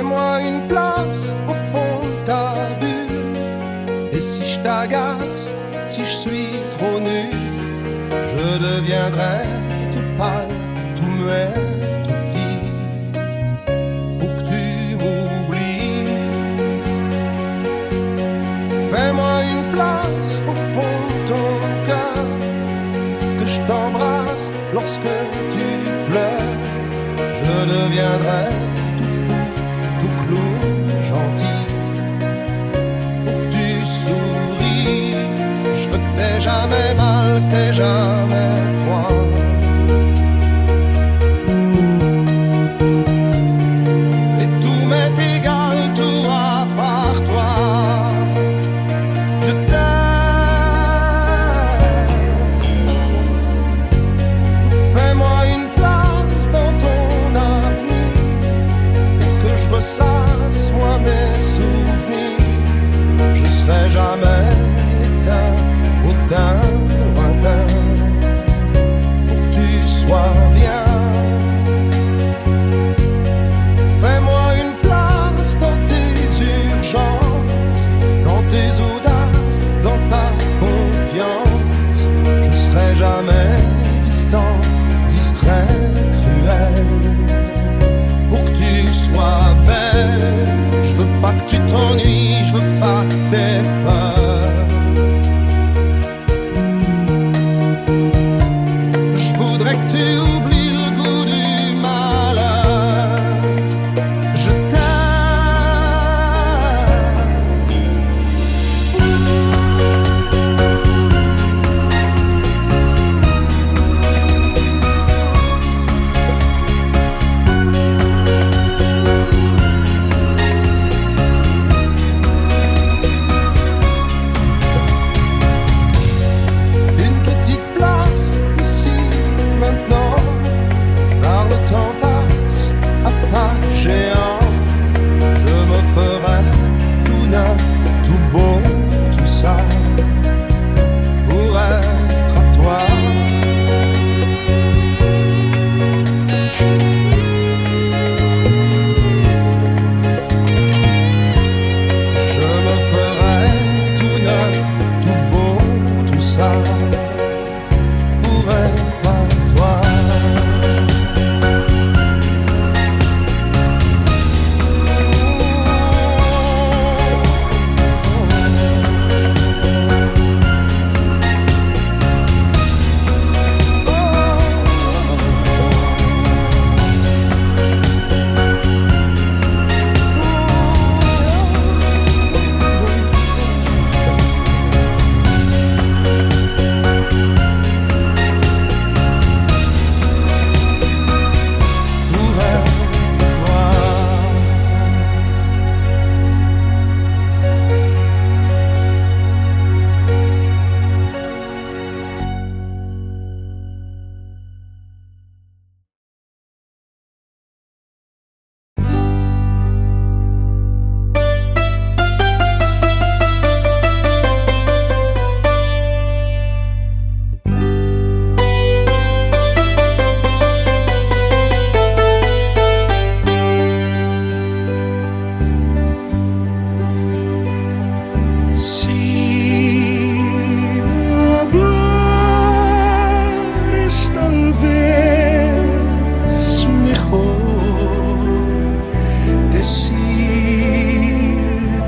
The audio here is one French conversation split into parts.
Fais-moi une place au fond de ta bulle. Et si je t'agace, si je suis trop nu, je deviendrai tout pâle, tout muet, tout petit, pour que tu m'oublies. Fais-moi une place au fond de ton cœur, que je t'embrasse lorsque tu pleures. Je deviendrai tout fou, tout clown, gentil, pour que tu souris. Je veux que t'aies jamais mal, que t'aies jamais froid. Et tout m'est égal, tout à part toi. Je t'aime. Fais-moi une place dans ton avenir, que je ressasse moi mes souvenirs. Je serai jamais éteint, hautain, lointain, pour que tu sois bien. Fais-moi une place dans tes urgences, dans tes audaces, dans ta confiance. Je serai jamais distant, distrait, cruel, pour que tu sois belle. Je veux pas que tu t'ennuies, je veux pas que t'aies peur. Je voudrais que tu oublies le goût du malheur. Je une petite place ici, maintenant, car le temps passe à pas géant. Je me ferai tout neuf, tout beau, tout ça, pour être à toi. Je me ferai tout neuf, tout beau, tout ça, pour être à toi. Pour être toi. Si hablares tal vez mejor decir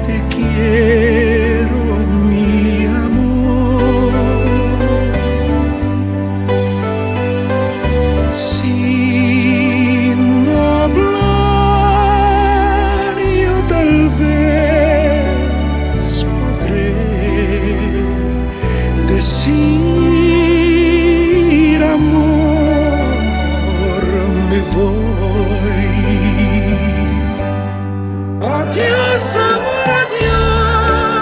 te quiero, mi amor. Si no hablar yo tal vez podré decir amor, me voy. Adiós, amor, adiós.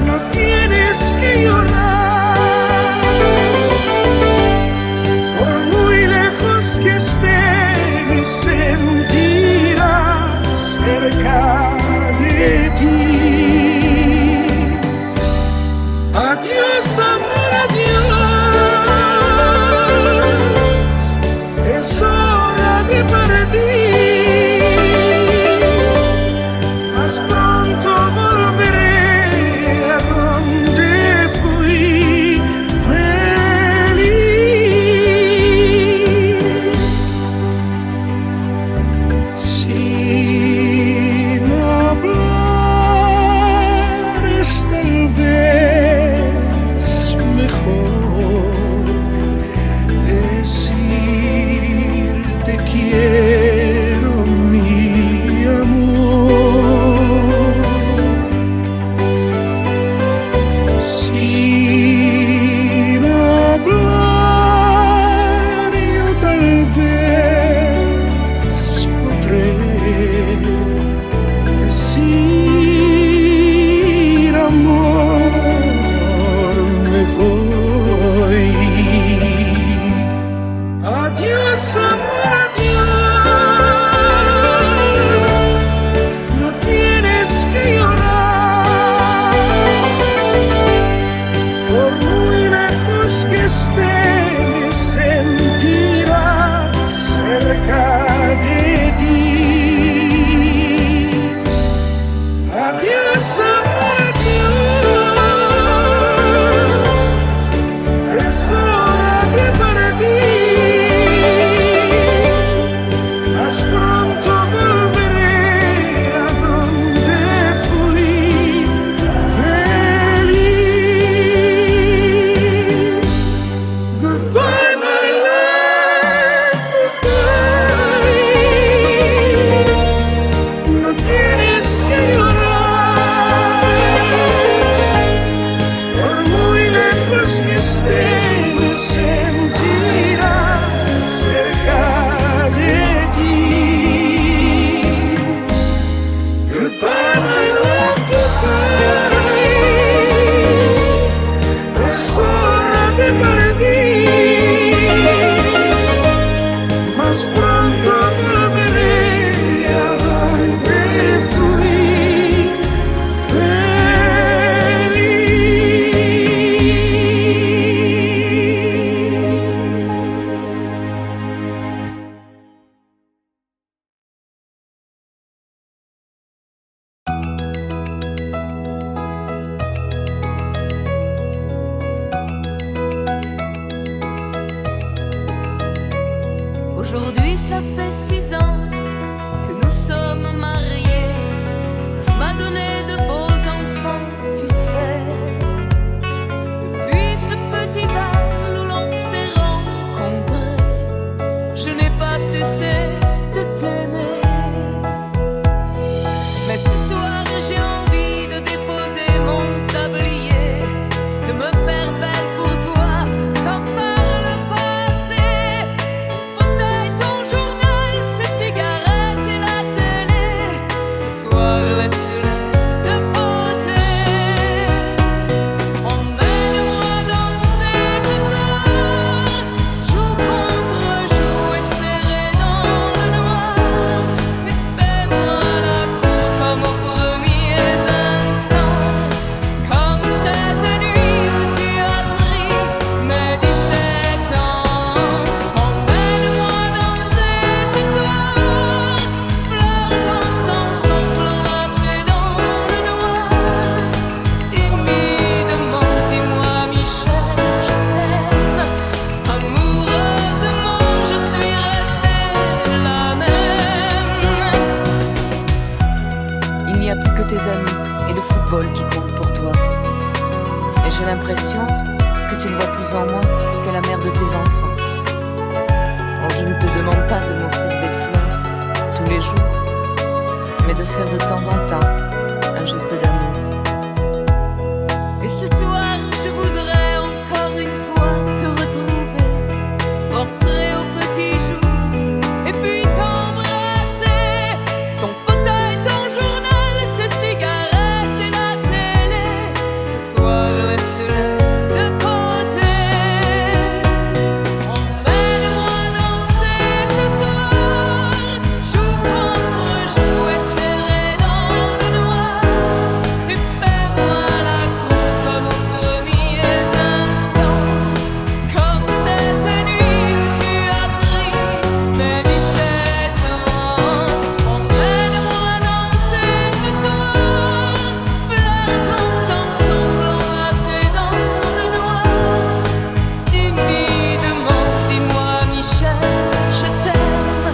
No tienes que llorar, por muy lejos que estés, sentirás cerca de ti. Adiós, amor, adiós. Es hora de partir. Aujourd'hui, ça fait 6 ans que nous sommes mariés. M'a donné de beaux enfants, tu sais. Depuis ce petit bal où l'on s'est rencontrés, je n'ai pas cessé de t'aimer. Mais ce soir, j'ai envie de déposer mon tablier, de me faire belle pour toi, comme par le passé. Ton fauteuil, ton journal, tes cigarettes et la télé, ce soir, laisse-les de côté. Emmène-moi danser ce soir, joue contre joue et serré dans le noir. Et fais-moi la cour comme aux premiers instants, comme cette nuit où tu as pris mes 17 ans. Emmène-moi danser ce soir, flirtons ensemble enlacés dans le noir. Timidement, dis-moi Michel, je t'aime. Amoureusement, je suis restée la même. Il n'y a plus que tes amis et le football qui comptent pour toi. Et j'ai l'impression que tu ne vois plus en moi que la mère de tes enfants. Oh, je ne te demande pas de m'offrir des fleurs tous les jours, mais de faire de temps en temps un geste d'amour. Et ce soir, je voudrais encore une fois te retrouver, rentrer au petit jour, et puis t'embrasser. Ton fauteuil, ton journal, tes cigarettes et la télé, ce soir, laisse-les de côté. Emmène-moi danser ce soir, joue contre joue et serré dans le noir. Et fais-moi la cour comme aux premiers instants, comme cette nuit où tu as pris mes 17 ans. Emmène-moi danser ce soir, flirtons ensemble enlacés dans le noir. Timidement, dis-moi Michel, je t'aime.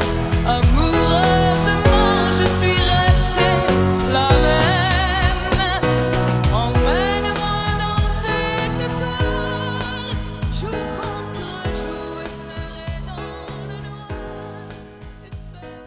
Amoureusement, je suis restée la même. Emmène-moi danser ce soir, joue contre joue et serré dans le noir. Et fais-moi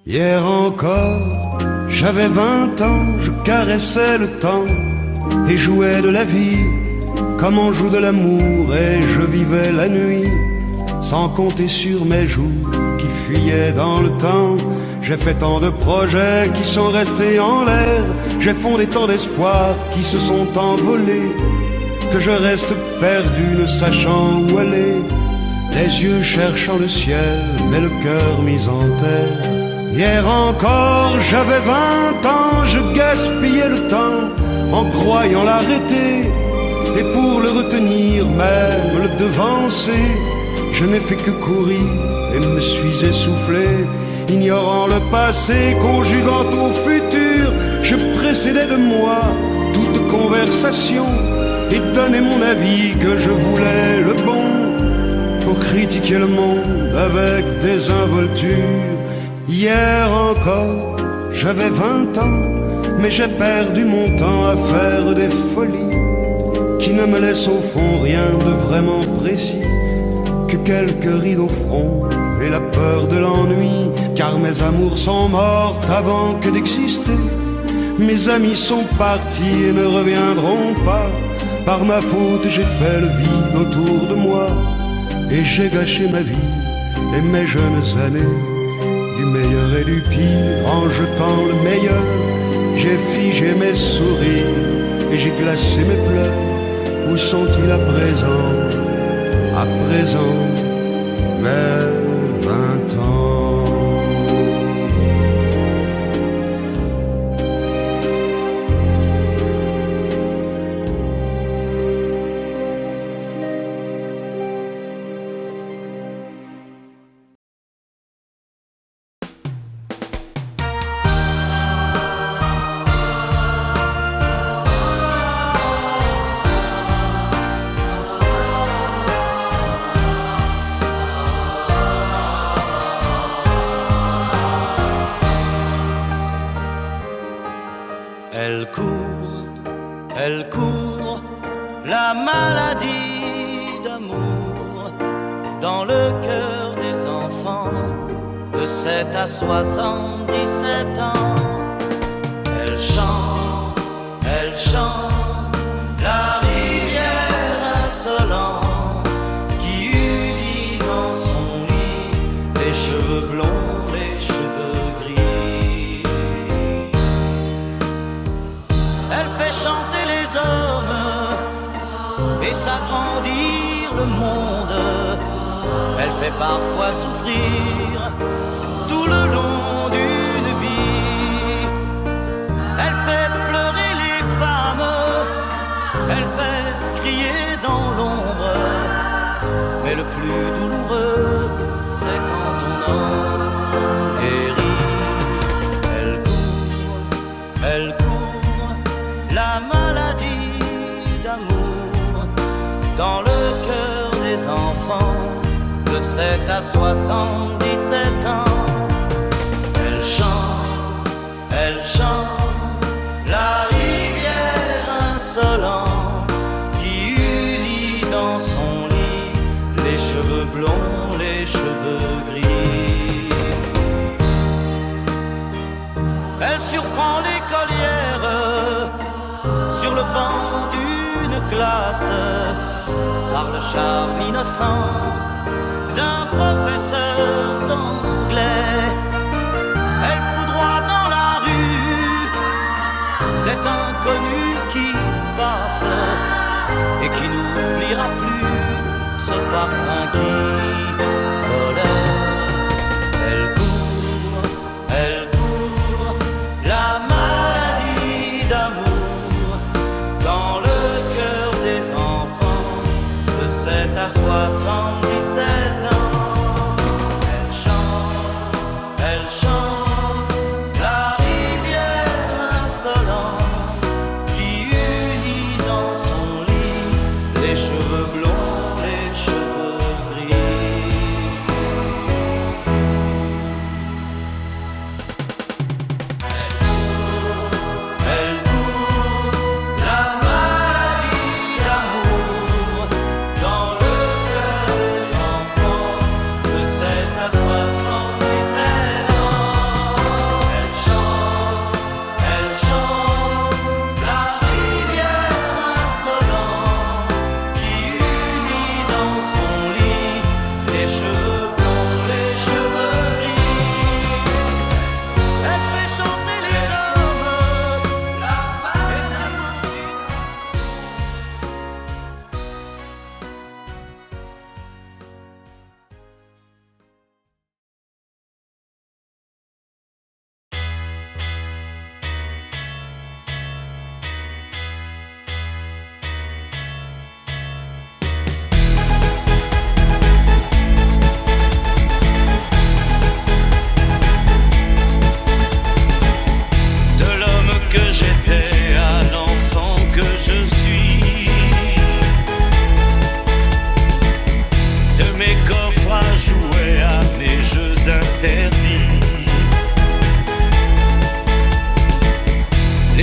Hier encore, J'avais 20 ans, je caressais le temps et jouais de la vie comme on joue de l'amour, et je vivais la nuit sans compter sur mes jours qui fuyaient dans le temps. J'ai fait tant de projets qui sont restés en l'air, j'ai fondé tant d'espoirs qui se sont envolés, que je reste perdu ne sachant où aller, les yeux cherchant le ciel mais le cœur mis en terre. Hier encore j'avais 20 ans, je gaspillais le temps en croyant l'arrêter, et pour le retenir, même le devancer, je n'ai fait que courir et me suis essoufflé. Ignorant le passé, conjuguant au futur, je précédais de moi toute conversation et donnais mon avis que je voulais le bon, pour critiquer le monde avec désinvolture. Hier encore, j'avais 20 ans, mais j'ai perdu mon temps à faire des folies qui ne me laissent au fond rien de vraiment précis, que quelques rides au front et la peur de l'ennui, car mes amours sont mortes avant que d'exister. Mes amis sont partis et ne reviendront pas. Par ma faute j'ai fait le vide autour de moi, et j'ai gâché ma vie et mes jeunes années, du meilleur et du pire en jetant le meilleur. J'ai figé mes sourires et j'ai glacé mes pleurs. Où sont-ils à présent? À présent, mes 20 ans. Elle court, la maladie d'amour dans le cœur des enfants de 7 à 77 ans. Elle chante la rivière insolente qui unit dans son lit les cheveux blonds, les cheveux gris. Elle fait chanter les hommes et s'agrandir le monde. Elle fait parfois souffrir tout le long d'une vie. Elle fait pleurer les femmes, elle fait crier dans l'ombre. Mais le plus douloureux, c'est quand on en périt. Elle court, la maladie d'amour dans le cœur des enfants de 7 à 77 ans. Elle chante la rivière insolente qui unit dans son lit les cheveux blonds, les cheveux gris. Elle surprend l'écolière sur le banc d'une classe par le charme innocent d'un professeur d'anglais. Elle foudroie dans la rue cet inconnu qui passe et qui n'oubliera plus ce parfum qui volait. Elle court, la maladie d'amour dans le cœur des enfants de 7 à 77 ans. Elle chante la rivière insolente qui unit dans son lit les cheveux blonds, les cheveux gris.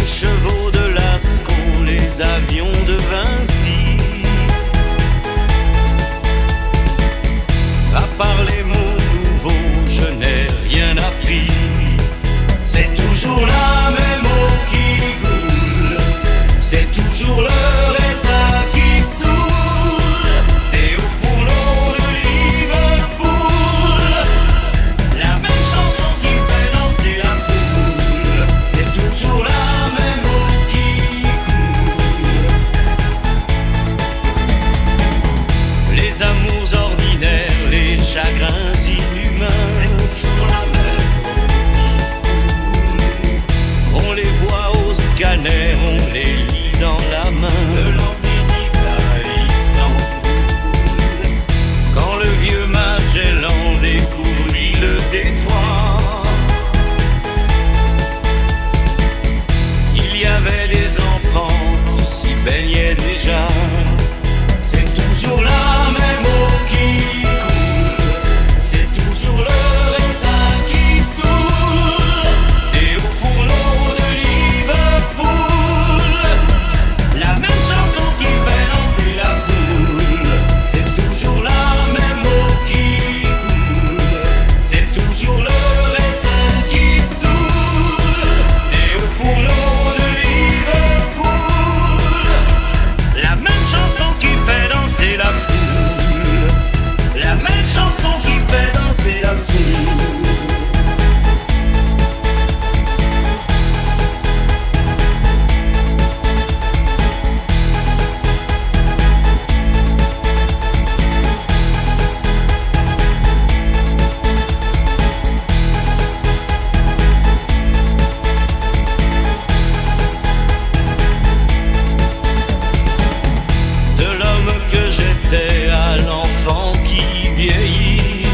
chevaux de Lascaux, les avions de Vinci. À part les mots nouveaux, je n'ai rien appris. C'est toujours la même eau qui coule, c'est toujours le raisin qui saoule. Et au fourneau de Liverpool, la même chanson qui fait danser la foule. C'est toujours la même eau qui coule. Les amours ordinaires, les chagrins inhumains, c'est toujours la même eau qui coule. On les voit au scanner, on les lit dans la main. De l'Amérique à Istanbul. Quand le vieux Magellan découvrit le détroit, il y avait des enfants qui s'y baignaient déjà. C'est toujours la même eau qui coule, c'est toujours le raisin qui saoule. Et au fourneau de Liverpool, la même chanson qui fait danser la foule. C'est toujours la même eau qui coule, c'est toujours le raisin qui saoule. Et au fourneau de Liverpool, la même chanson qui fait danser la foule. La même chanson qui fait danser la foule. De l'homme que j'étais à l'enfant qui vieillit,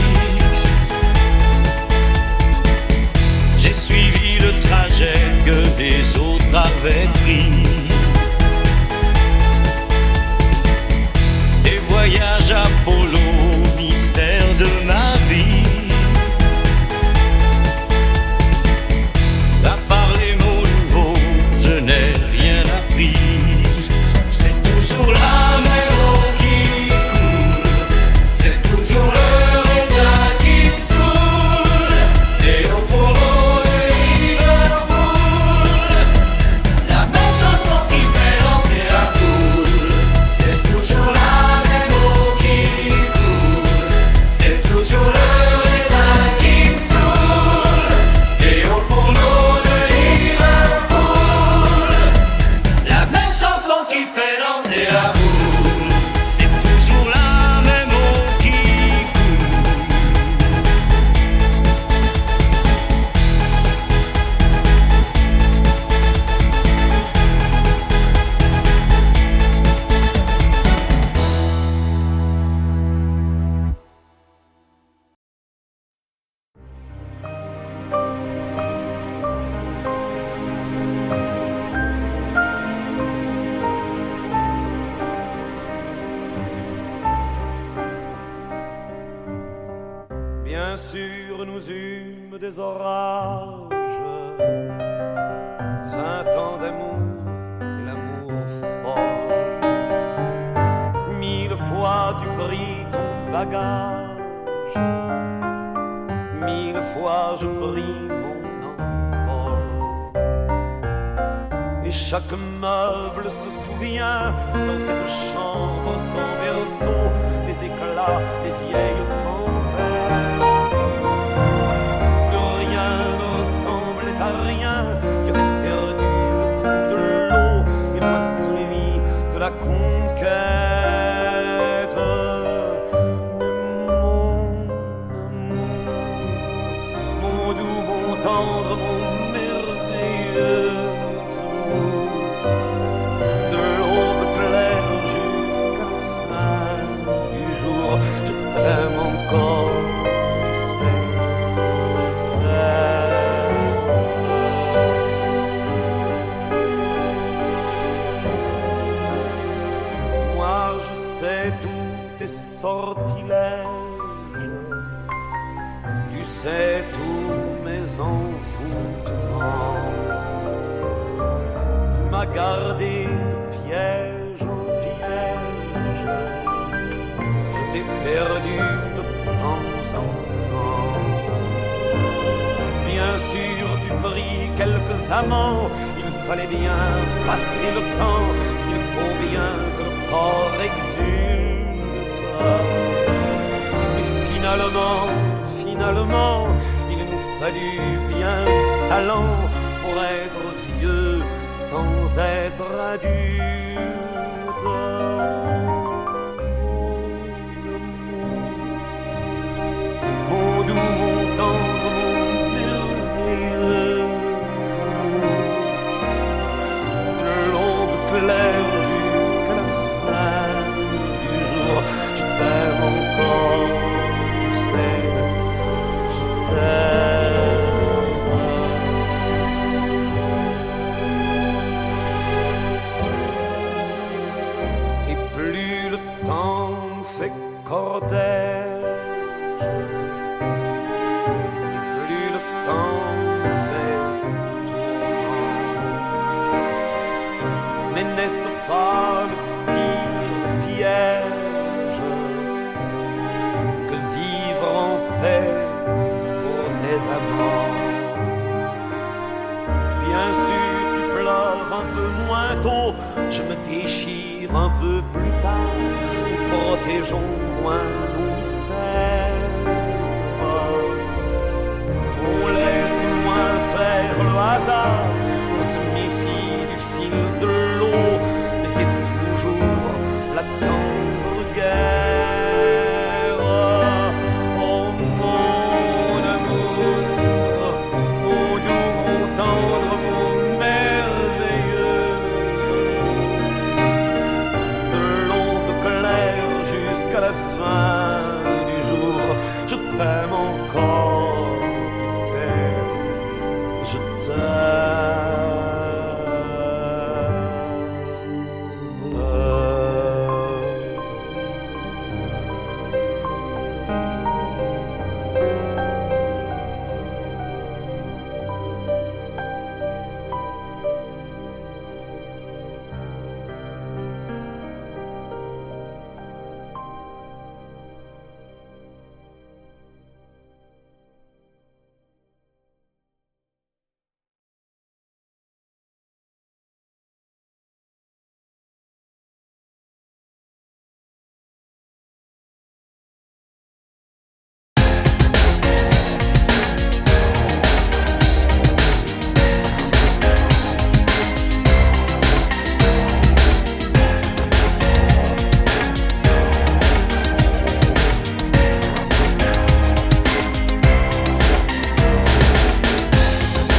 j'ai suivi le trajet que les autres avaient pris. Des voyages Apollo, mystère de ma vie. À part les mots nouveaux, je n'ai rien appris. C'est toujours la même eau qui coule, c'est toujours le raisin qui saoule. Et au fourneau de Liverpool, la même chanson qui fait danser la foule. C'est toujours la même eau qui coule, c'est toujours le raisin qui saoule. Et au fourneau de Liverpool, la même chanson qui fait danser la foule. C'est toujours la même eau qui Bien sûr, nous eûmes des orages. 20 ans d'amour, c'est l'amour fort. 1000 fois tu pris ton bagage, 1000 fois je pris mon envol. Et chaque meuble se souvient dans cette chambre sans berceau des éclats des vieilles tempêtes. Plus rien ne ressemblait à rien. Tu avais perdu le goût de l'eau et moi celui de la conquête. Mais mon doux, mon tendre, mon merveilleux amour, de l'aube claire jusqu'à la fin du jour, je t'aime encore, tu sais, je t'aime. Moi je sais tous tes sortilèges, tu sais tous mes envoûtements. m'a gardé de piège en piège. Je t'ai perdu de temps en temps. Bien sûr, tu pris quelques amants. Il fallait bien passer le temps. Il faut bien que le corps exulte. Mais finalement, il nous fallut bien de talent pour être vieux sans être adulte. Mon doux, mon tendre, mon merveilleux amour, de l'aube claire jusqu'à la fin du jour, je t'aime encore, tu sais, je t'aime. Et plus le temps nous fait cortège, n'est-ce pas le pire piège que vivre en paix pour des amants? Bien sûr, tu pleures un peu moins tôt, je me déchire un peu plus tard, nous protégeons moins nos mystères. On laisse moins faire le hasard, on se méfie du fil de l'eau, mais c'est toujours la tendre guerre. Oh mon amour, mon doux, mon tendre, mon merveilleux amour, de l'aube claire jusqu'à la fin du jour, je t'aime encore, tu sais, je t'aime.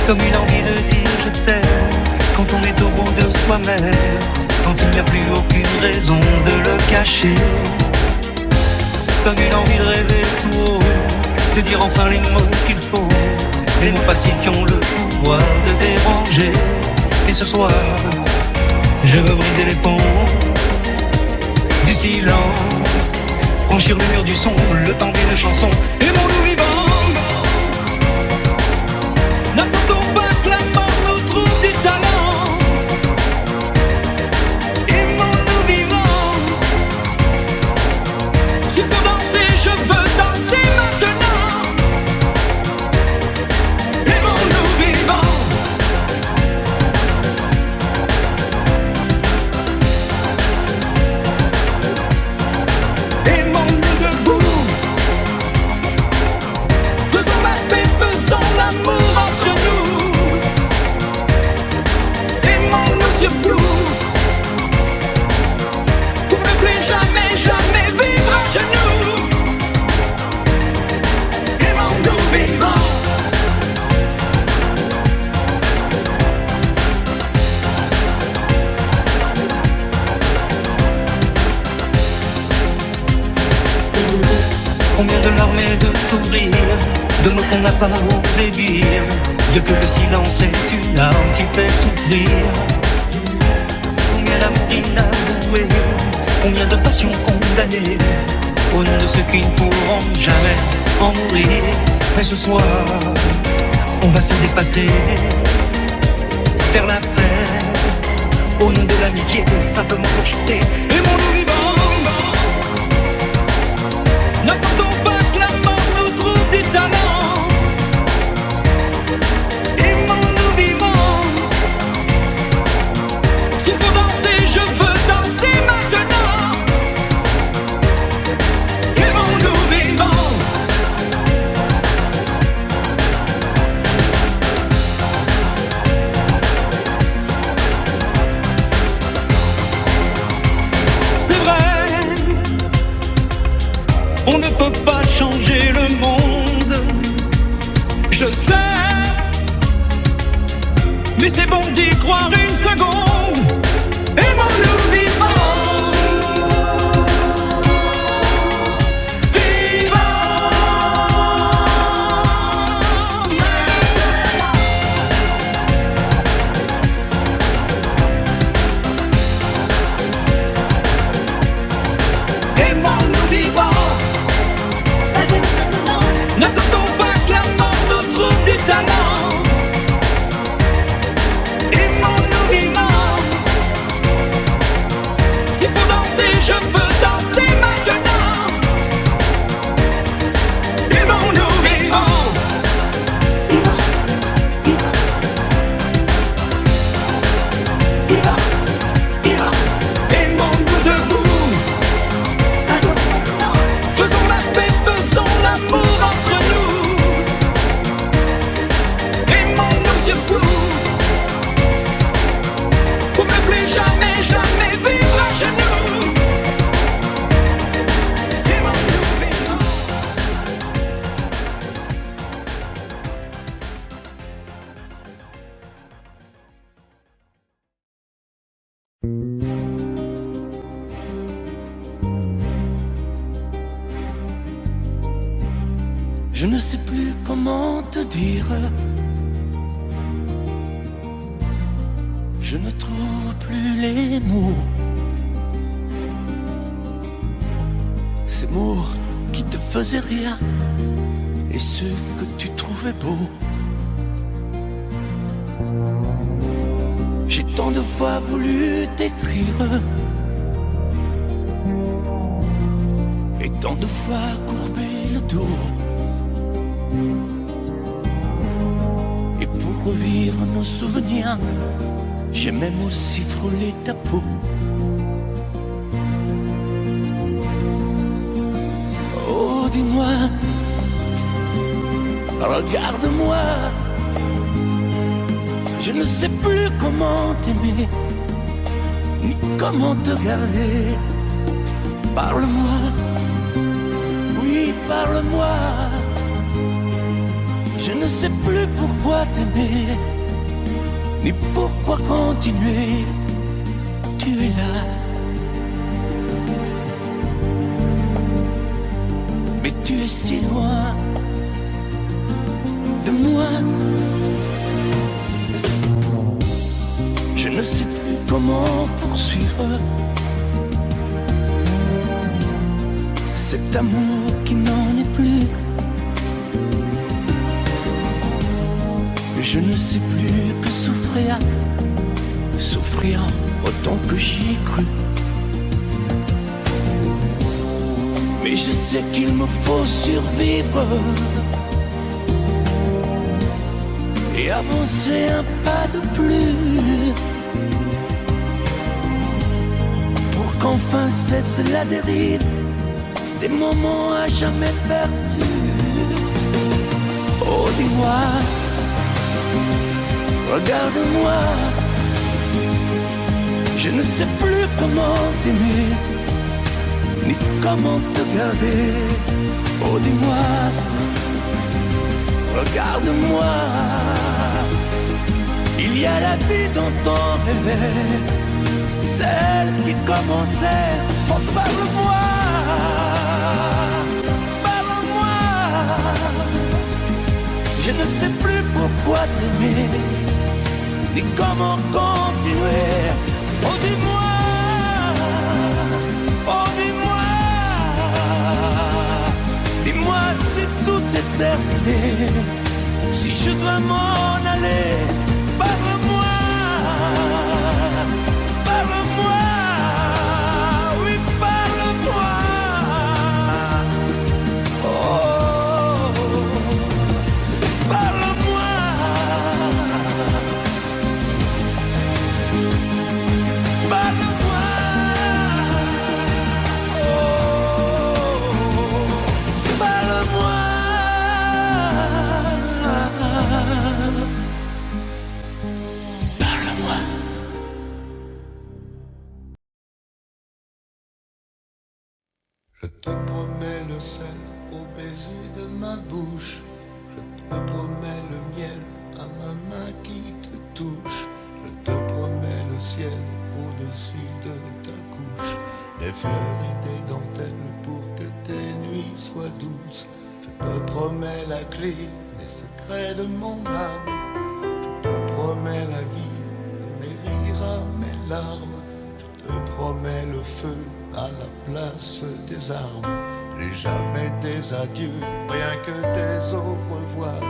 Comme une envie de dire je t'aime quand on est au bout de soi-même, quand il n'y a plus aucune raison de le cacher. Comme une envie de rêver tout haut, de dire enfin les mots qu'il faut, les mots faciles qui ont le pouvoir de déranger. Et ce soir, je veux briser les ponts du silence, franchir le mur du son, le temps d'une chanson. Et mon loup vivant, n'attendons pas que la mort nous trouve du talent. Aimons-nous vivants. S'il faut danser, je veux danser maintenant. Aimons-nous vivants. Aimons-nous debout. Faisons la paix, faisons l'amour entre nous. Aimons-nous surtout, pour ne plus jamais, jamais vivre à genoux. Aimons-nous vivants. Combien de larmes et de sourires, de mots qu'on n'a pas osé dire. Dieu que le silence est une arme qui fait souffrir. Combien d'amour inavoué, combien de passions condamnées, au nom de ceux qui ne pourront jamais en mourir. Mais ce soir, on va se dépasser, faire la fête, au nom de l'amitié, simplement pour chanter. Aimons-nous vivants. N'attendons pas que la mort nous trouve du talent. Aimons-nous vivants. S'il faut danser, je veux danser maintenant. Aimons-nous vivants. C'est vrai, on ne peut pas changer le monde, je sais, mais c'est bon d'y croire une seconde. Aimons-nous vivants. Aimons-nous vivants. N'attendons pas que la mort nous trouve du talent. Aimons-nous vivants. S'il faut danser, je veux danser maintenant. Aimons-nous vivants. Aimons-nous debout. Faisons la paix, faisons l'amour entre nous. Aimons-nous surtout. Pour ne plus jamais, jamais vivre à genoux. Aimons-nous vivants. Je ne sais plus comment te dire. Je ne trouve plus les mots. Ces mots qui te faisaient rire et ceux que tu trouvais beaux. J'ai tant de fois voulu t'écrire et tant de fois courbé le dos. Et pour revivre nos souvenirs, j'ai même aussi frôlé ta peau. Oh, dis-moi, regarde-moi. Je ne sais plus comment t'aimer, ni comment te garder. Parle-moi, oui, parle-moi. Je ne sais plus pourquoi t'aimer, ni pourquoi continuer. Tu es là, mais tu es si loin de moi. Je ne sais plus comment poursuivre cet amour qui n'en est plus. Je ne sais plus que souffrir, souffrir autant que j'y ai cru. Mais je sais qu'il me faut survivre et avancer un pas de plus pour qu'enfin cesse la dérive des moments à jamais perdus. Oh, dis-moi, regarde-moi, je ne sais plus comment t'aimer, ni comment te garder. Oh, dis-moi, regarde-moi, il y a la vie dont on rêvait, celle qui commençait. Oh, parle-moi, parle-moi, je ne sais plus pourquoi t'aimer, ni comment continuer. Oh, dis-moi, oh, dis-moi, dis-moi si tout est terminé, si je dois m'en aller. Parle-moi, Parle-moi. Je te promets le sel au baiser de ma bouche. Je te promets le miel à ma main qui te touche. Je te promets le ciel au-dessus de ta couche. Des fleurs et des dentelles pour que tes nuits soient douces. Je te promets la clé des secrets de mon âme. Je te promets la vie de mes rires à mes larmes. Je te promets le feu à la place des armes. Plus jamais des adieux, rien que des au revoir.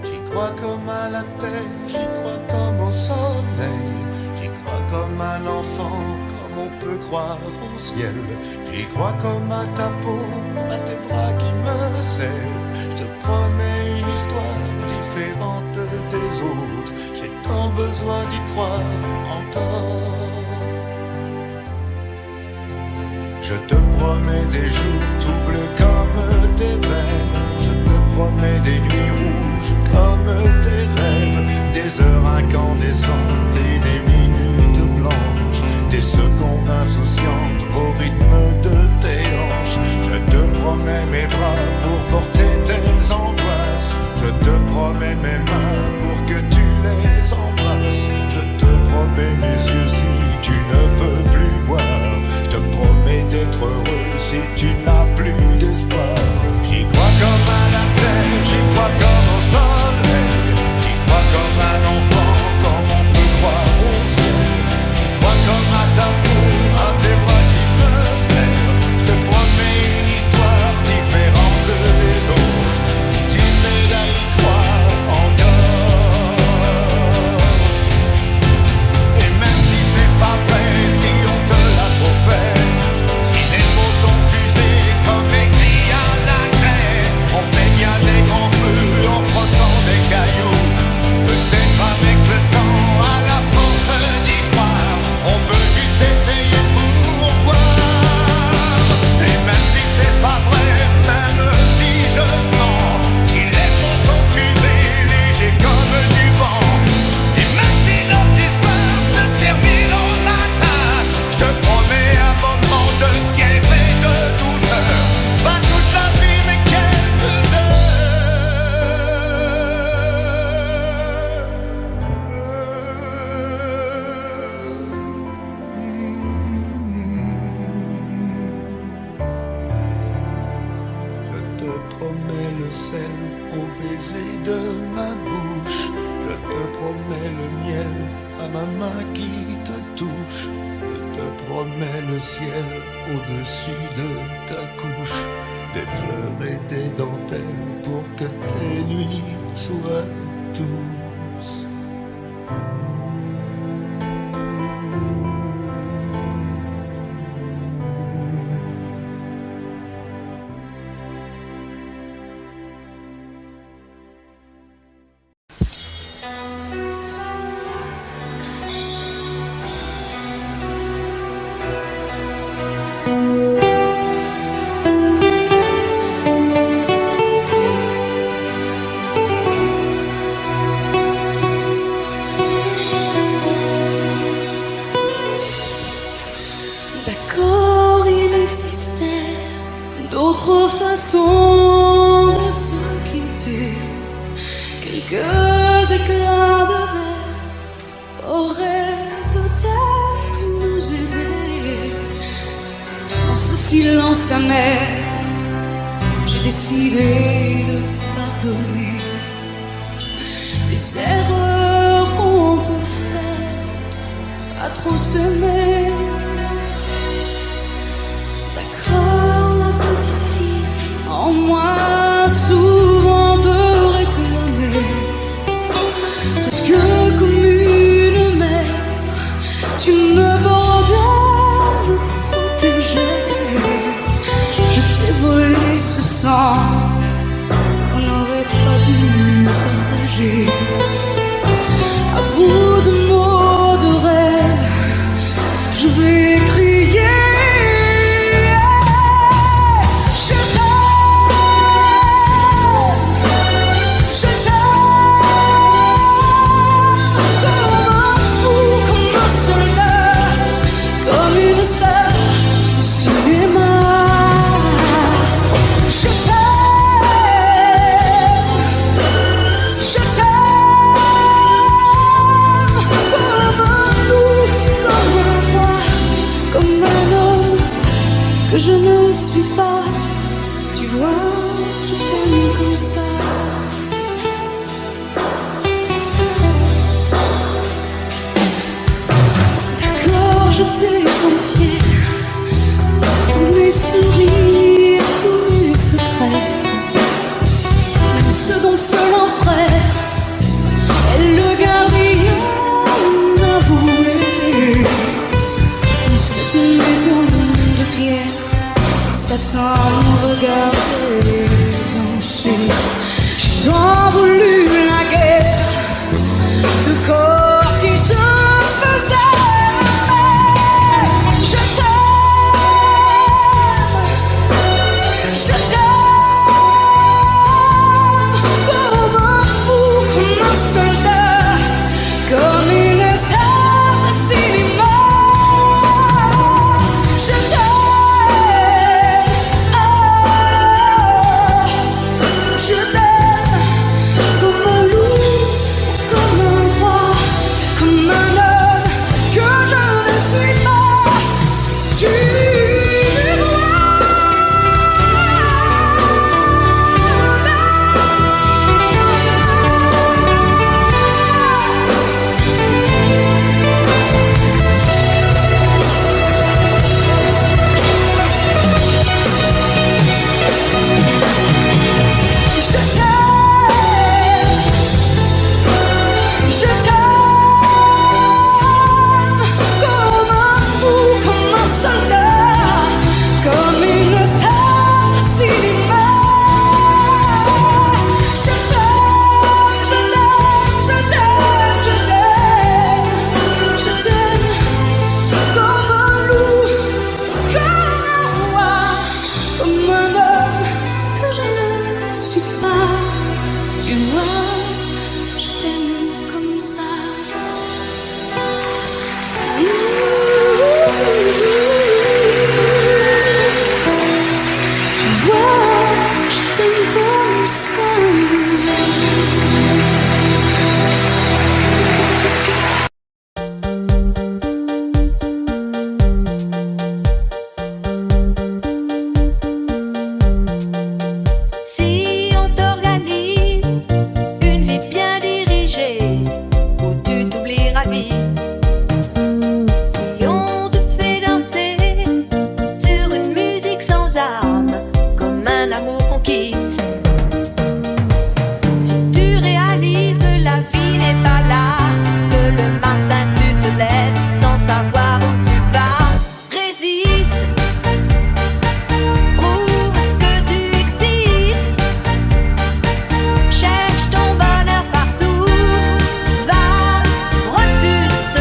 J'y crois comme à la paix, j'y crois comme au soleil. J'y crois comme un enfant, comme on peut croire au ciel. J'y crois comme à ta peau, à tes bras qui me serrent. Je te promets une histoire différente des autres. J'ai tant besoin d'y croire encore. Je te promets des jours troubles comme tes veines. Je te promets des nuits rouges comme tes rêves. Des heures incandescentes et des minutes blanches. Des secondes insouciantes au rythme de tes hanches. Je te promets mes bras pour porter tes angoisses. Je te promets mes mains pour que tu les embrasses. Je te promets mes yeux si tu ne peux plus voir. Je te promets d'être heureux si tu n'as plus d'espoir. J'y crois comme à la terre, j'y crois comme au soleil. J'y crois comme un enfant, comme on peut croire au ciel. J'y crois comme à ta peau, à tes bras qui me serrent. Je te promets une histoire différente des autres. Si tu m'aides à y croire encore. Et même si c'est pas vrai, si on te l'a trop fait, si les mots sont usés comme écrits à la craie, on fait bien des grands feux en frottant des cailloux. Peut-être avec le temps, à la force d'y croire, on peut juste essayer pour voir. Et même si c'est pas vrai, même si je mens, si les mots sont usés, légers comme du vent, et même si notre histoire se termine au matin, je te promets un moment de fièvre et de douceur. Pas toute la vie mais quelques Je te promets le sel au baiser de ma bouche. Je te promets le miel à ma main qui te touche. Je te promets le ciel au-dessus de ta couche. Des fleurs et des dentelles pour que tes nuits soient douces. D'accord, il existait d'autres façons de se quitter. Quelques éclats de verre auraient peut-être pu nous aider. Dans ce silence amer, j'ai décidé de pardonner les erreurs qu'on peut faire à trop s'aimer. D'accord, la petite fille en moi souvent te réclamait, presque comme une mère, tu me bordais, me protégeais. Je t'ai volé ce sang qu'on n'aurait pas dû partager. À bout de mots, de rêves, je vais crier. Je t'aime, t'ai confié tous mes sourires, tous mes secrets, même ceux dont seul un frère est le gardien avoué. Cette maison de pierre, Satan nous regardait danser. J'ai tant voulu la guerre de corps qui se faisait. Je t'aime, comme un fou, comme un soldat, comme une star de cinéma. Je t'aime, je t'aime, comme un loup, comme un roi, comme un homme que je ne suis pas. Tu je t'aime, comme un fou, comme un soldat, comme une star de cinéma. Je t'aime, je t'aime, je t'aime, je t'aime, je t'aime, comme un loup, comme un roi, comme un homme que je ne suis pas. Tu vois, je t'aime comme ça. Tu vois, je t'aime comme ça. Si on t'organise une vie bien dirigée, où tu t'oublieras vite. Si on te fait danser sur une musique sans âme, comme un amour qu'on quitte. Si tu réalises que la vie n'est pas là, que le matin tu te lèves sans savoir où tu vas, résiste. Prouve que tu existes. Cherche ton bonheur partout. Va, refuse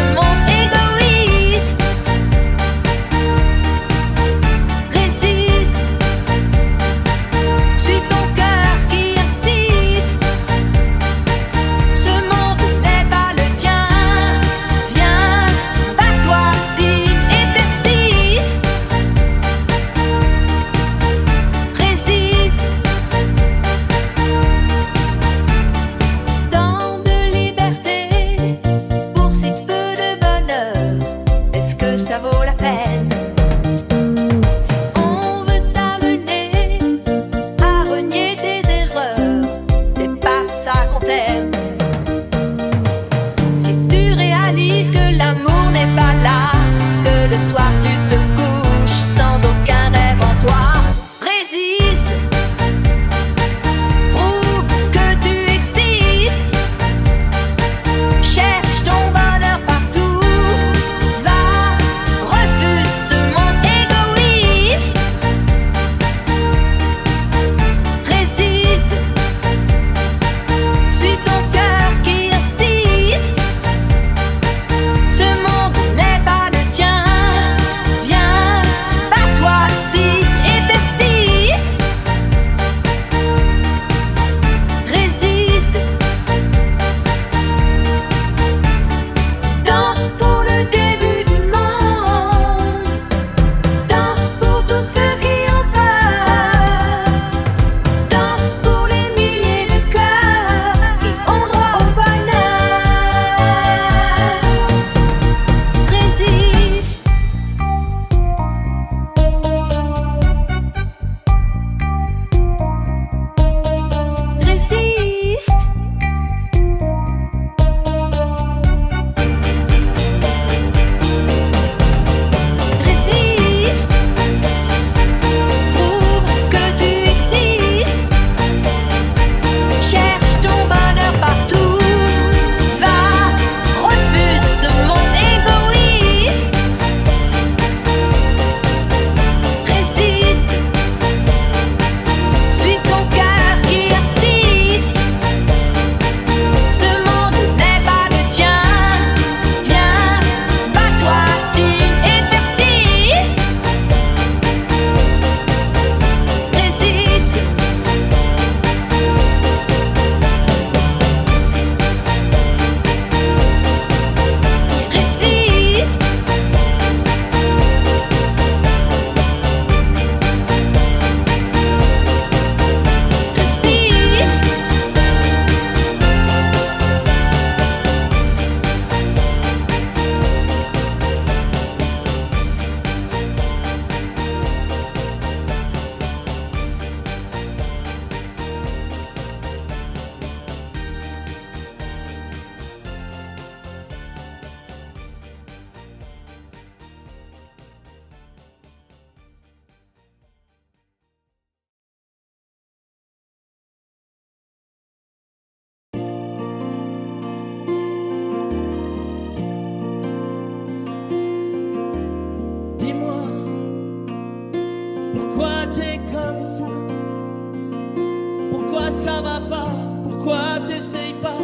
va pas? Pourquoi t'essayes pas?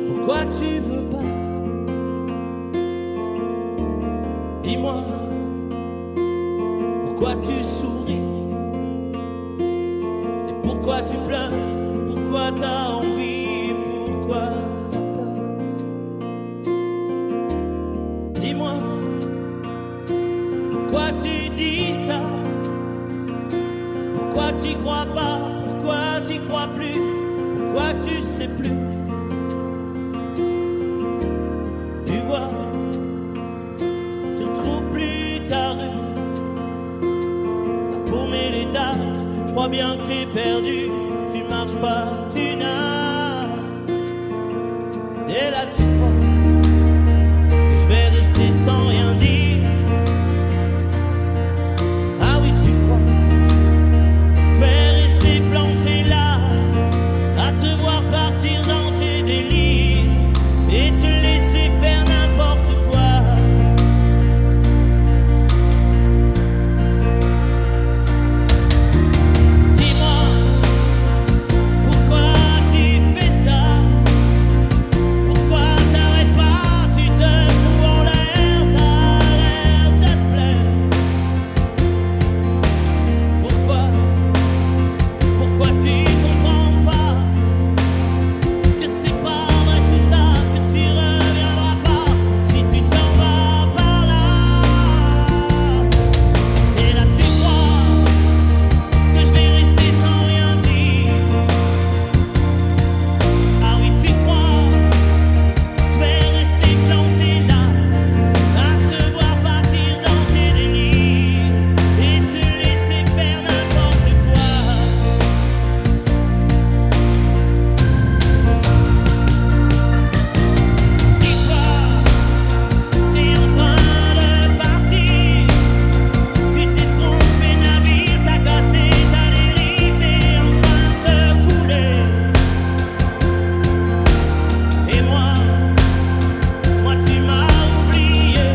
Pourquoi tu veux pas? Dis-moi, pourquoi tu souris? Et pourquoi tu pleures? Pourquoi t'as envie? Pourquoi t'as peur? Dis-moi, pourquoi tu dis ça? Pourquoi t'y crois pas? Pourquoi t'y crois plus? Pourquoi tu sais plus? Tu vois, tu retrouves plus ta rue. T'as paumé l'étage, je crois bien que t'es perdu. Tu marches pas, tu nages. Et là tu crois que je vais rester sans rien dire. Ah oui, tu crois je vais rester planté là, à te voir partir dans tes délires et te laisser faire n'importe quoi. Dis-moi, pourquoi tu fais ça? Pourquoi t'arrêtes pas? Tu te fous en l'air, ça a l'air de te plaire. Pourquoi tu comprends pas que c'est pas vrai tout ça, que tu reviendras pas si tu t'en vas par là? Et là tu crois que je vais rester sans rien dire. Ah oui, tu crois je vais rester planté là, à te voir partir dans tes délires et te laisser faire n'importe quoi. Dis-toi, t'es en train de partir. Tu t'es trompé navire, t'as cassé ta dérive, t'es en train de te couler. Et moi tu m'as oublié.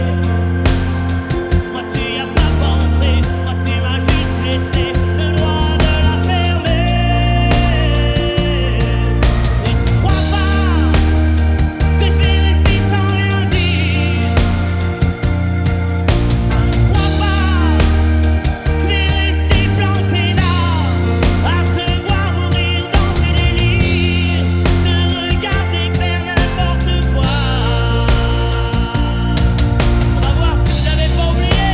Moi tu y as pas pensé. Moi tu m'as juste laissé le droit de la fermer. Et tu crois pas que je vais rester sans rien dire? Crois pas que je vais rester planté là, à te voir mourir dans tes délires, te regarder faire n'importe quoi. On va voir si vous avez pas oublié.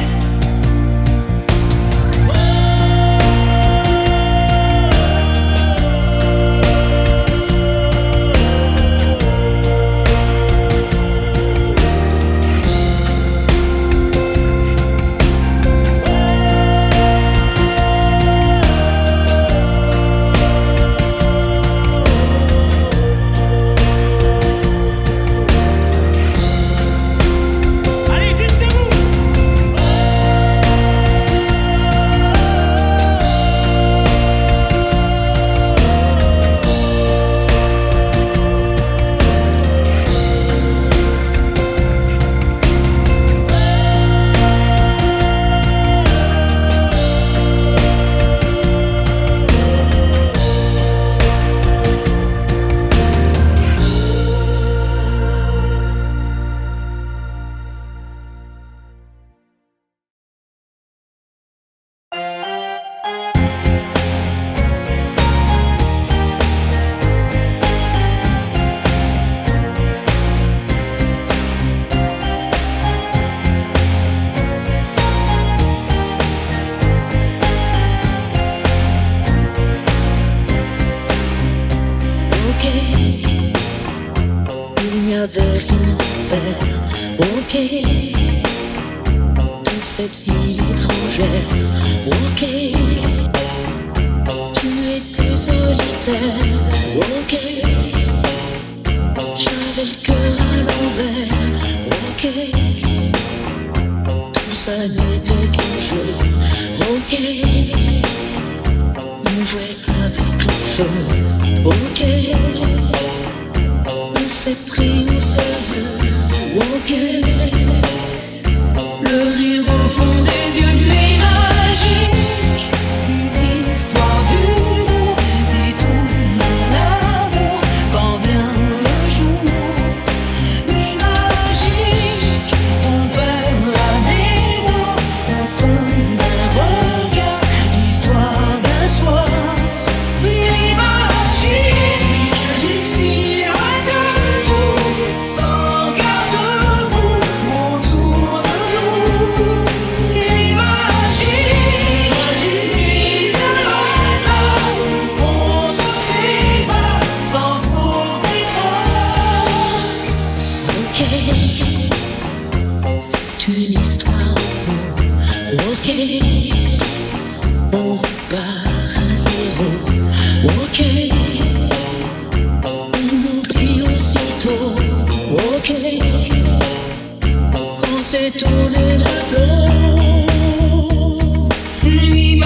Allez, jusqu'à vous. Ok, il n'y avait rien à faire. Ok, dans cette ville étrangère. Ok, tu étais solitaire. Ok, j'avais le cœur à l'envers. Ok, tout ça n'était qu'un jeu. Ok, on jouait avec le feu. Ok, on s'est pris au sérieux. Ok, le rire au fond des yeux magiques. Une histoire d'une détourne la C'est une histoire, ok. On repart à zéro, ok. On oublie aussitôt, ok. Quand c'est tourné le dos, nuit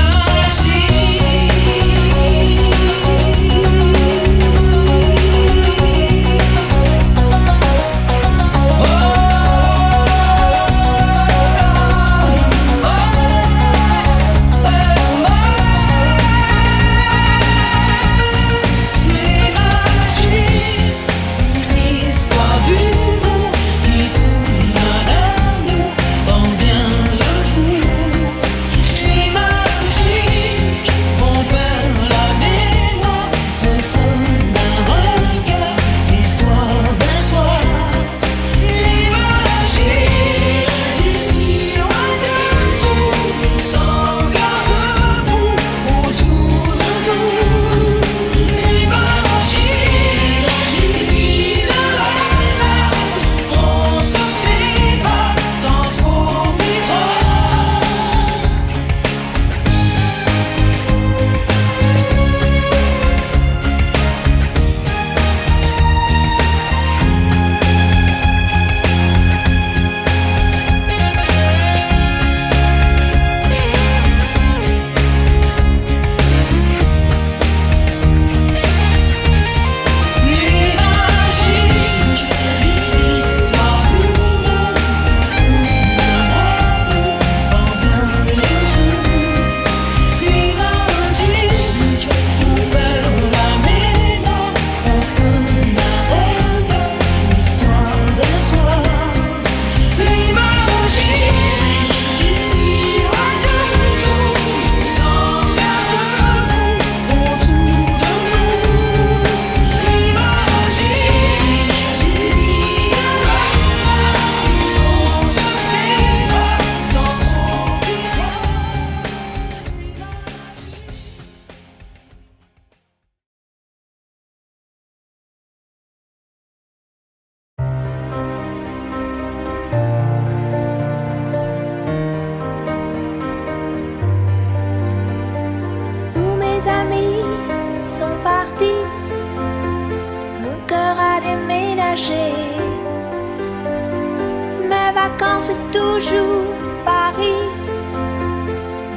Mes vacances c'est toujours Paris.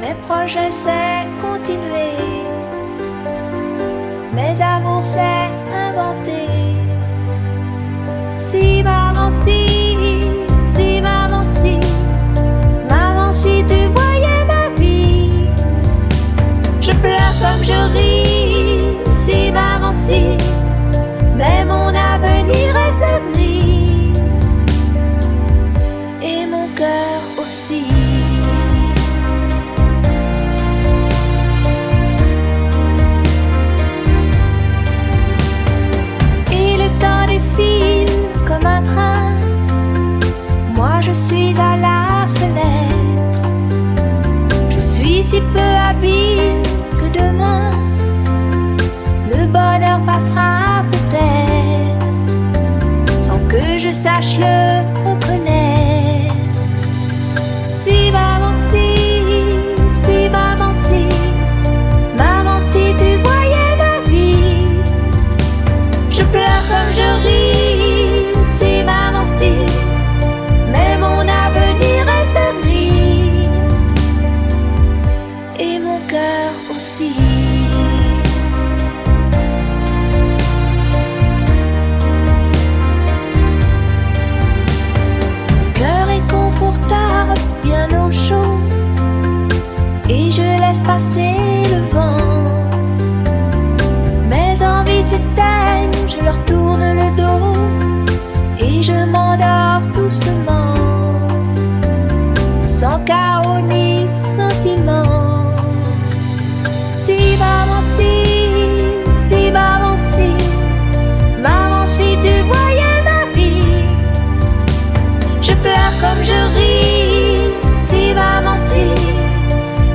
Mes projets c'est continuer. Mes amours c'est inventer. Si maman si maman si tu voyais ma vie. Je pleure comme je ris. Si maman si, mais mon avenir reste gris. Et mon cœur aussi. Et le temps défile comme un train. Moi je suis à la fenêtre. Je suis si peu habile que demain le bonheur passera peut-être sans que je sache le reconnaître. Si maman si maman si tu voyais ma vie. Je pleure comme je ris. Si maman si, mais mon avenir reste gris. Et mon cœur aussi. Bien au chaud, et je laisse passer le vent. Mes envies s'éteignent, je leur tourne le dos, et je m'endors doucement, sans chaos ni sentiment. Si maman si maman si tu voyais ma vie. Je pleure comme je ris. Si maman si,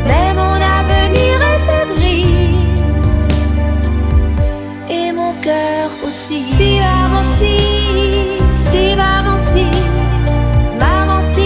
mais mon avenir reste gris. Et mon cœur aussi. Si maman si, maman si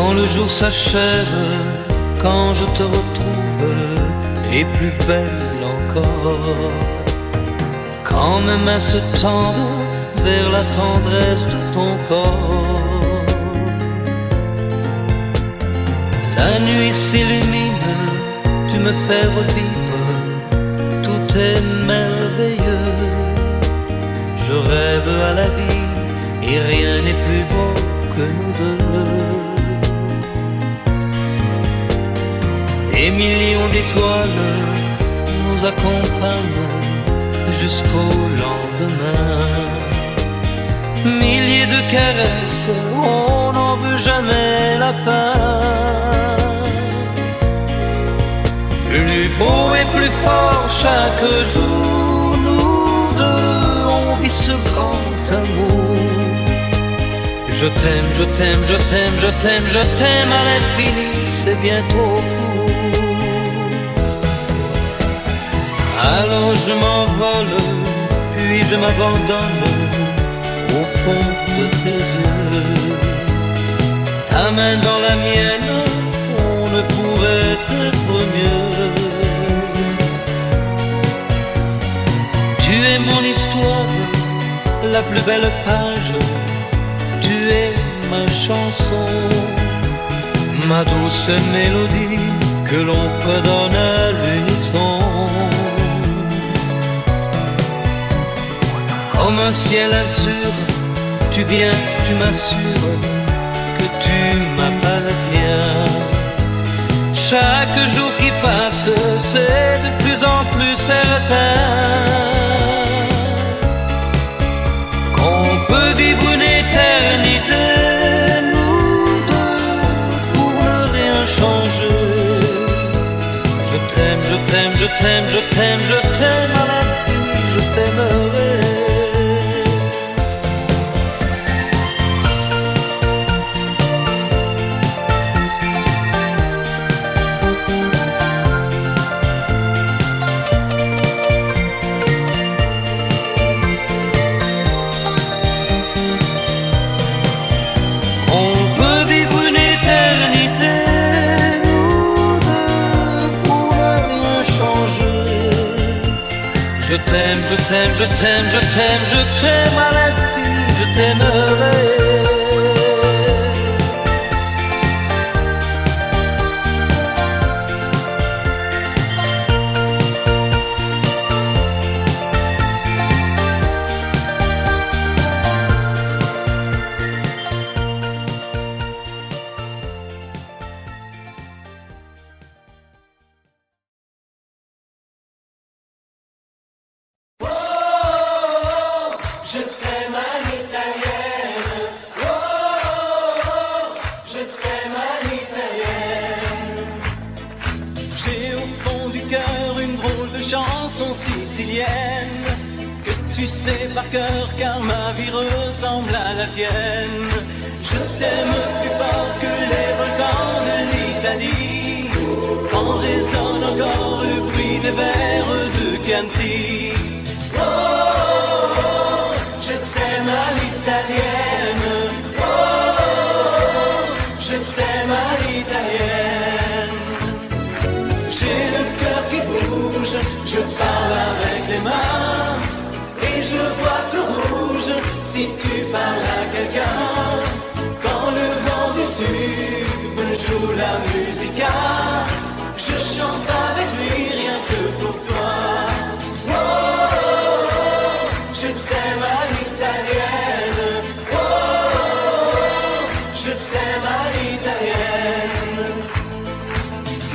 Quand le jour s'achève, quand je te retrouve, et plus belle encore, quand mes mains se tendent vers la tendresse de ton corps. La nuit s'illumine, tu me fais revivre, tout est merveilleux. Je rêve à la vie et rien n'est plus beau que nous deux. Des millions d'étoiles nous accompagnent jusqu'au lendemain. Milliers de caresses, on n'en veut jamais la fin. Plus beau et plus fort chaque jour, nous deux, on vit ce grand amour. Je t'aime, je t'aime, je t'aime, je t'aime, je t'aime à l'infini, c'est bien trop court. Alors je m'envole, puis je m'abandonne au fond de tes yeux. Ta main dans la mienne, on ne pourrait être mieux. Tu es mon histoire, la plus belle page. Tu es ma chanson, ma douce mélodie que l'on fredonne à l'unisson. Comme un ciel azur, tu viens, tu m'assures que tu m'appartiens. Chaque jour qui passe, c'est de plus en plus certain qu'on peut vivre une éternité, nous deux, pour ne rien changer. Je t'aime, je t'aime, je t'aime, je t'aime, je t'aime à l'infini, je t'aimerai. Je t'aime, je t'aime, je t'aime, je t'aime, je t'aime à l'infini, je t'aimerai. Je t'aime à l'italienne, oh, je t'aime à l'italienne. J'ai au fond du cœur une drôle de chanson sicilienne que tu sais par cœur car ma vie ressemble à la tienne. Je t'aime plus fort que les volcans de l'Italie, quand résonne encore le bruit des vers de Chianti. Oh, je t'aime à l'italienne, oh, je t'aime à l'italienne. J'ai le cœur qui bouge, je parle avec les mains, et je vois tout rouge si tu parles à quelqu'un. Quand le vent du sud joue la musica, je chante avec lui rien que pour toi. Oh, je t'aime à l'italienne, oh, je t'aime à l'italienne.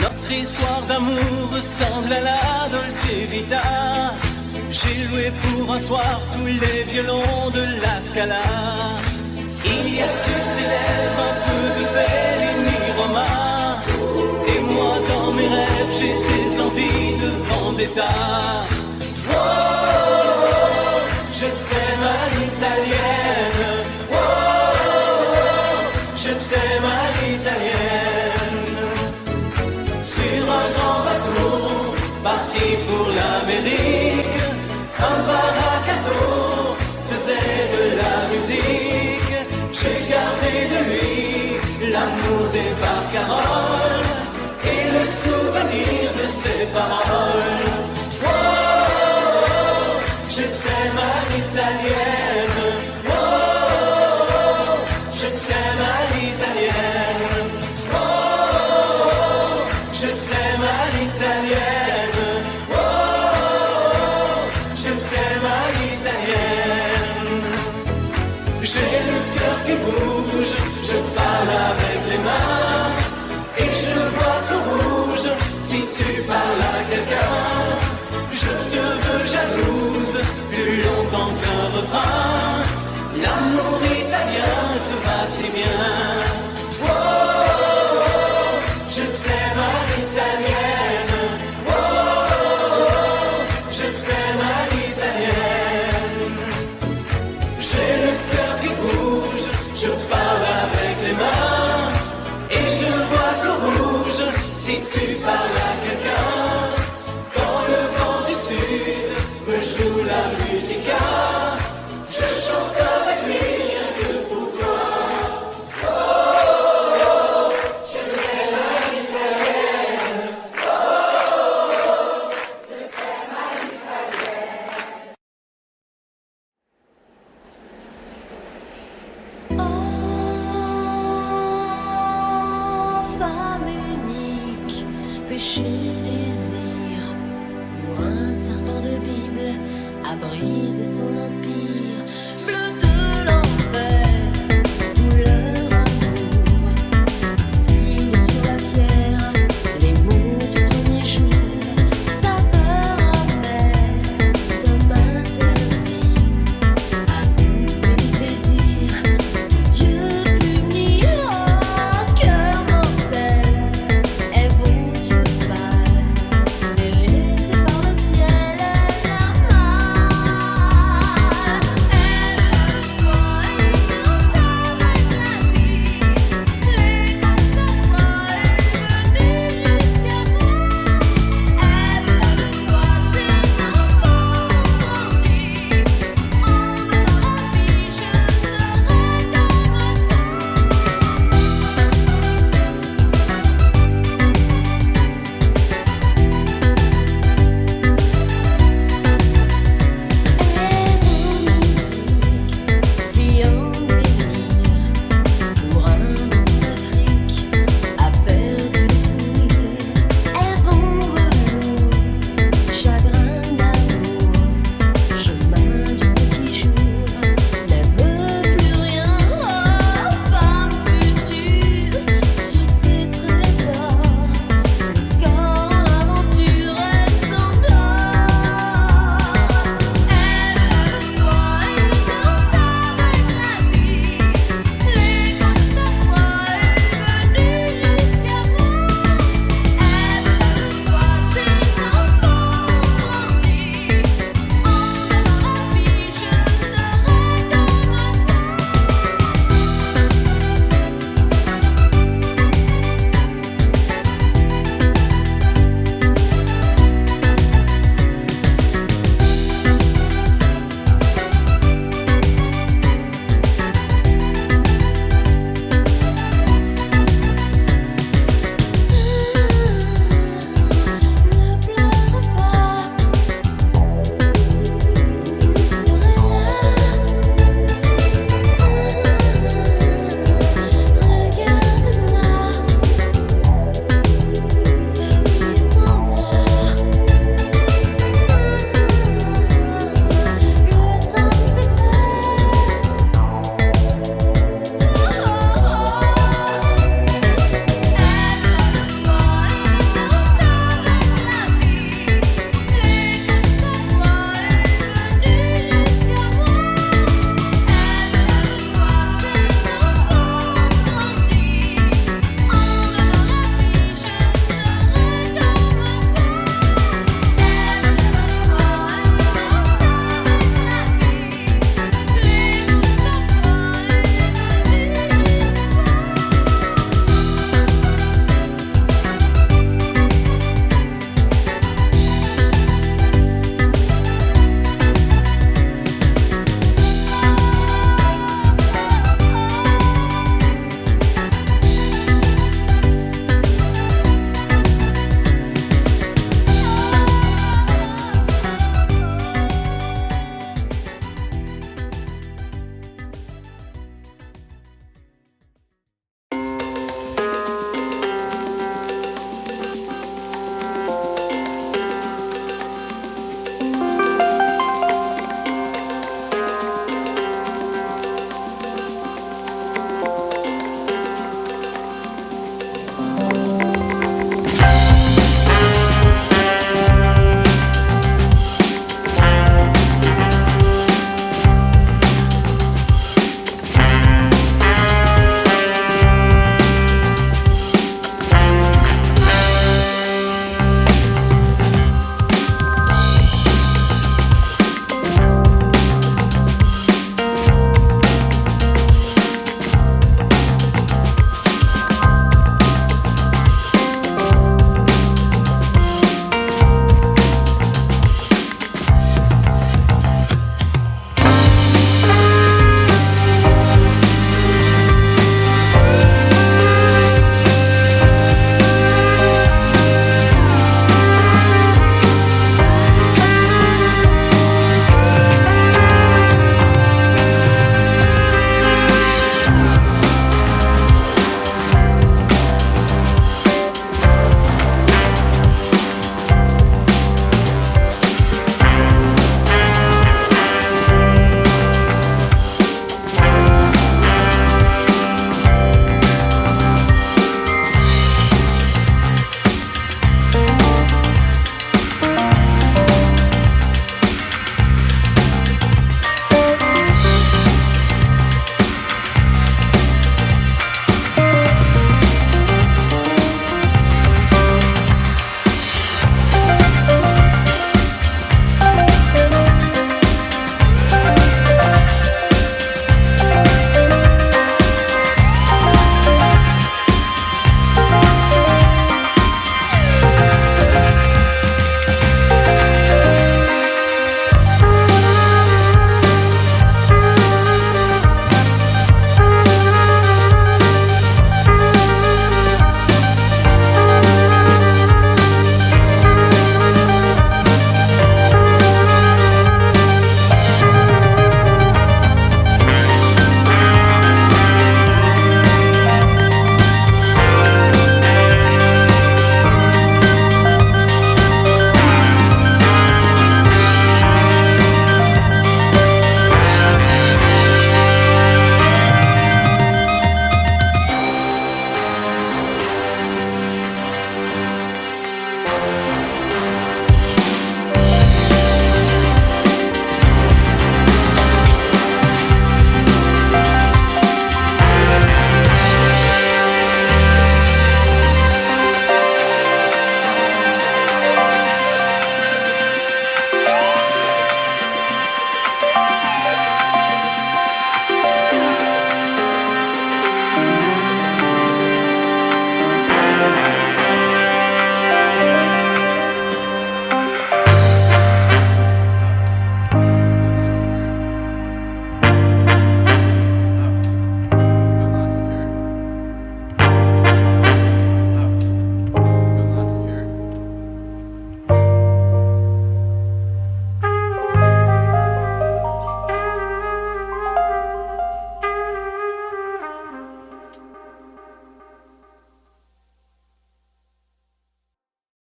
Notre histoire d'amour ressemble à la Dolce Vita. J'ai loué pour un soir tous les violons de la Scala. Il y a sur tes lèvres un peu de Bellini Roma, et moi dans mes rêves j'ai des envies de vendetta. Oh, je t'aime à l'italienne, oh, je t'aime à l'italienne. Sur un grand bateau, parti pour l'Amérique, un baracato faisait de la musique. J'ai gardé de lui l'amour des Femme unique, péché